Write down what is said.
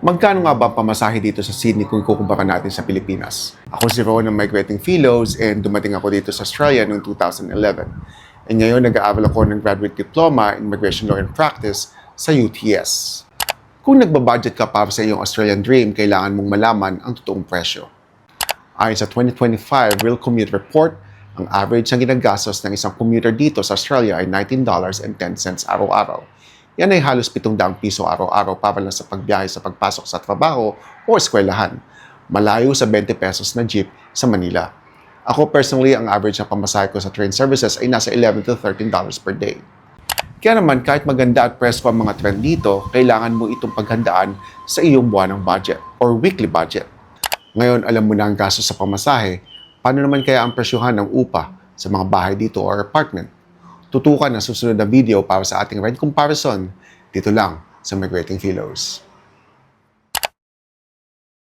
Magkano nga ba ang pamasahe dito sa Sydney kung ikukumpara natin sa Pilipinas? Ako si Ron ng Migrating Fellows and dumating ako dito sa Australia noong 2011. And ngayon nag-aaral ako ng Graduate Diploma in Immigration Law and Practice sa UTS. Kung nagbabudget ka para sa iyong Australian Dream, kailangan mong malaman ang totoong presyo. Ayon sa 2025 Real Commute Report, ang average na ginagastos ng isang commuter dito sa Australia ay $19.10 araw-araw. Yan ay halos 700 piso araw-araw para lang sa pagbiyahe sa pagpasok sa trabaho o eskwelahan. Malayo sa 20 pesos na jeep sa Manila. Ako personally, ang average na pamasahe ko sa train services ay nasa $11 to $13 per day. Kaya naman, kahit maganda at presko ang mga trend dito, kailangan mo itong paghandaan sa iyong buwanang budget or weekly budget. Ngayon, alam mo na ang gasto sa pamasahe, paano naman kaya ang presyuhan ng upa sa mga bahay dito or apartment? Tutukan ang susunod na video para sa ating rent comparison dito lang sa Migrating Fellows.